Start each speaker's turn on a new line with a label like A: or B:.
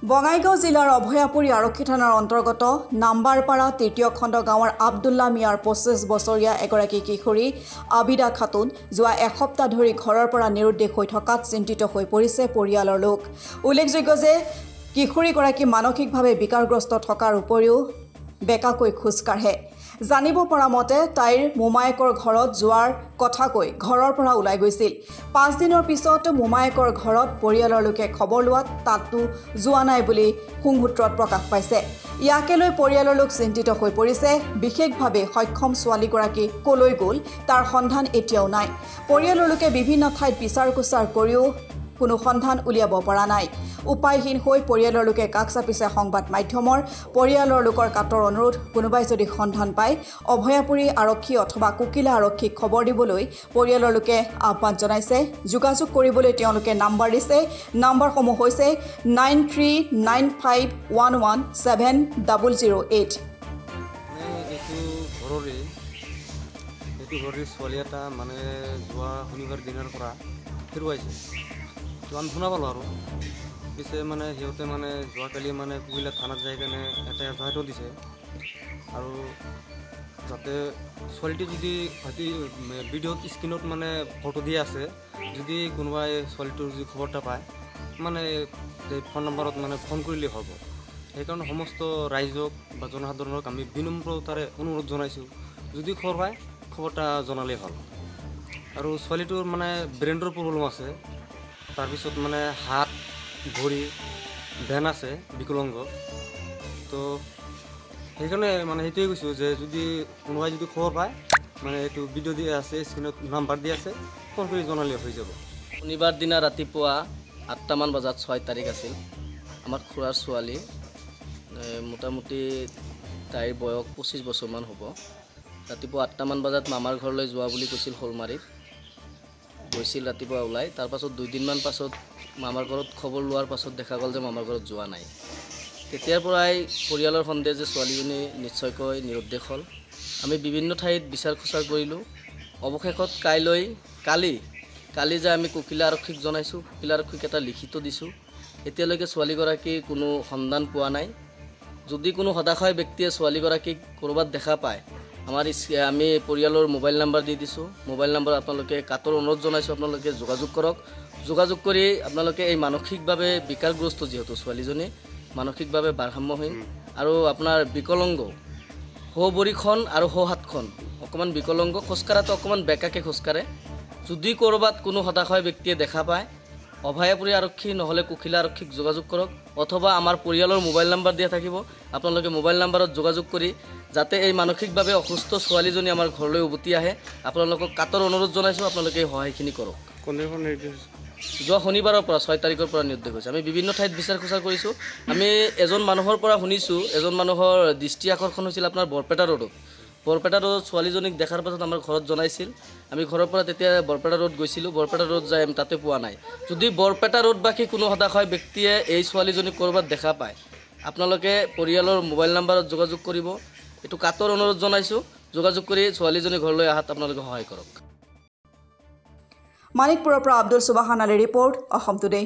A: বঙাইগাঁও জিলাৰ অভয়াপুৰী আৰক্ষী থানাৰ অন্তৰ্গত নাম্বাৰপাৰা তৃতীয় খণ্ড গাঁৱৰ আব্দুল্লা মিয়াৰ ২৫ বছৰীয়া এগৰাকী কিশোৰী আবিদা খাতুন যোৱা এসপ্তাহ ধৰি ঘৰৰ পৰা নিৰুদ্দেশ হৈ থকাত চিন্তিত হৈ পৰিছে পৰিয়ালৰ লোক। উল্লেখযোগ্য যে কিশোৰীগৰাকী মানসিকভাৱে বিকাৰগ্ৰস্ত থকাৰ উপৰিও বেকাকৈ খোজকাঢ়ে। জানিব পৰা মতে তাইৰ মোমায়েকৰ ঘৰত যোৱাৰ কথা কৈ ঘৰৰ পৰা ওলাই গৈছিল। ৫ দিনৰ পিছত মোমায়েকৰ ঘৰত পৰিয়ালৰ লোকে খবৰ লোৱাত তাতো যোৱা নাই বুলি সংসূত্ৰত প্ৰকাশ পাইছে। ইয়াকে লৈ পৰিয়ালৰ লোক চিন্তিত হৈ পৰিছে। বিশেষভাৱে সক্ষম ছোৱালীগৰাকী কলৈ গ'ল তাৰ সন্ধান এতিয়াও নাই। পৰিয়ালৰ লোকে বিভিন্ন ঠাইত বিচাৰ কুচাৰ কৰিও কোনো সন্ধান উলিয়াব পৰা নাই। উপায়হীন হৈ পৰিয়ালৰ লোকে কাষ চাপিছে সংবাদ মাধ্যমৰ। পৰিয়ালৰ লোকৰ কাতৰ অনুৰোধ, কোনোবাই যদি সন্ধান পায় অভয়াপুৰী আৰক্ষী অথবা কুকিলা আৰক্ষীক খবৰ দিবলৈ পৰিয়ালৰ লোকে আহ্বান জনাইছে। যোগাযোগ কৰিবলৈ তেওঁলোকে নাম্বাৰ দিছে। নাম্বাৰসমূহ হৈছে 9395117008।
B: ছোৱালী এটা মানে যোৱা শনিবাৰ দিনৰ পৰা হেৰুৱাইছে। আমি শুনা পালোঁ আৰু পিছে মানে সিহঁতে মানে যোৱাকালি মানে কুকিলা থানাত যাই কেনে এটা এজাহাৰো দিছে আৰু যাতে ছোৱালীটো যদি হয়তো ভিডিঅ'ত স্ক্ৰীণত মানে ফটো দিয়া আছে, যদি কোনোবাই ছোৱালীটোৰ যদি খবৰটা পায় মানে ফোন নম্বৰত মানে ফোন কৰিলেই হ'ব। সেইকাৰণে সমস্ত ৰাইজক বা জনসাধাৰণক আমি বিনম্ৰতাৰে অনুৰোধ জনাইছোঁ, যদি খবৰ পায় খবৰটা জনালেই হ'ল। আৰু ছোৱালীটোৰ মানে ব্ৰেইনৰ প্ৰব্লেম আছে, তাৰপিছত মানে হাত ভৰি ভেন আছে, বিকলাংগ। তো সেইকাৰণে মানে সেইটোৱে কৈছোঁ যে যদি কোনোবাই যদি খবৰ পায় মানে এইটো ভিডিঅ' দিয়া আছে, স্ক্ৰীণত নাম্বাৰ দিয়া আছে, ফোন কৰি জনালে হৈ যাব।
C: শনিবাৰ দিনা ৰাতিপুৱা ৮টামান বজাত ৬ তাৰিখ আছিল। আমাৰ খুৰাৰ ছোৱালী, মোটামুটি তাইৰ বয়স ২৫ বছৰমান হ'ব। ৰাতিপুৱা ৮টামান বজাত মামাৰ ঘৰলৈ যোৱা বুলি কৈছিল শ'লমাৰীত। গৈছিল ৰাতিপুৱা ওলাই। তাৰপাছত ২ দিনমান পাছত মামাৰ ঘৰত খবৰ লোৱাৰ পাছত দেখা গ'ল যে মামাৰ ঘৰত যোৱা নাই। তেতিয়াৰ পৰাই পৰিয়ালৰ সন্দেহ যে ছোৱালীজনী নিশ্চয়কৈ নিৰুদ্দেশ হ'ল। আমি বিভিন্ন ঠাইত বিচাৰ খোচাৰ কৰিলোঁ। অৱশেষত কালি যে আমি কুকিলা আৰক্ষীক জনাইছোঁ, কুকিলা আৰক্ষীক এটা লিখিত দিছোঁ। এতিয়ালৈকে ছোৱালীগৰাকীৰ কোনো সন্ধান পোৱা নাই। যদি কোনো হতাশায় ব্যক্তিয়ে ছোৱালীগৰাকীক ক'ৰবাত দেখা পায়, আমি পৰিয়ালৰ মোবাইল নাম্বাৰ দি দিছোঁ। মোবাইল নম্বৰ আপোনালোকে কাতৰ অনুৰোধ জনাইছোঁ, আপোনালোকে যোগাযোগ কৰক। যোগাযোগ কৰি আপোনালোকে এই মানসিকভাৱে বিকাৰগ্ৰস্ত যিহেতু ছোৱালীজনী মানসিকভাৱে ভাৰসাম্যহীন আৰু আপোনাৰ বিকলাংগ, সোঁ ভৰিখন আৰু সোঁ হাতখন অকণমান বিকলাংগ, খোজকাঢ়াটো অকণমান বেকাকৈ খোজকাঢ়ে। যদি ক'ৰবাত কোনো হতাশায় ব্যক্তিয়ে দেখা পায় অভয়াপুৰী আৰক্ষী নহ'লে কুকিলা আৰক্ষীক যোগাযোগ কৰক, অথবা আমাৰ পৰিয়ালৰ মোবাইল নাম্বাৰ দিয়া থাকিব। আপোনালোকে মোবাইল নাম্বাৰত যোগাযোগ কৰি যাতে এই মানসিকভাৱে অসুস্থ ছোৱালীজনী আমাৰ ঘৰলৈ উভতি আহে, আপোনালোকক কাতৰ অনুৰোধ জনাইছোঁ, আপোনালোকে এই সহায়খিনি কৰক। যোৱা শনিবাৰৰ পৰা ৬ তাৰিখৰ পৰা নিৰুদ্দেশ হৈছে। আমি বিভিন্ন ঠাইত বিচাৰ খোচাৰ কৰিছোঁ। আমি এজন মানুহৰ পৰা শুনিছোঁ, এজন মানুহৰ দৃষ্টি আকৰ্ষণ হৈছিল আপোনাৰ বৰপেটা ৰোডত। বৰপেটা ৰোডত ছোৱালীজনীক দেখাৰ পাছত আমাৰ ঘৰত জনাইছিল। আমি ঘৰৰ পৰা তেতিয়া বৰপেটা ৰোড গৈছিলোঁ। বৰপেটা ৰোড যাই আমি তাতে পোৱা নাই। যদি বৰপেটা ৰোডবাসী কোনো হতাশায় ব্যক্তিয়ে এই ছোৱালীজনীক ক'ৰবাত দেখা পায়, আপোনালোকে পৰিয়ালৰ মোবাইল নাম্বাৰত যোগাযোগ কৰিব। এইটো কাতৰ অনুৰোধ জনাইছোঁ। যোগাযোগ কৰি ছোৱালীজনী ঘৰলৈ অহাত আপোনালোকে সহায় কৰক।
A: মানিকপুৰৰ পৰা আব্দুল সুবাহান আলীৰ ৰিপৰ্ট, অসম টুডে।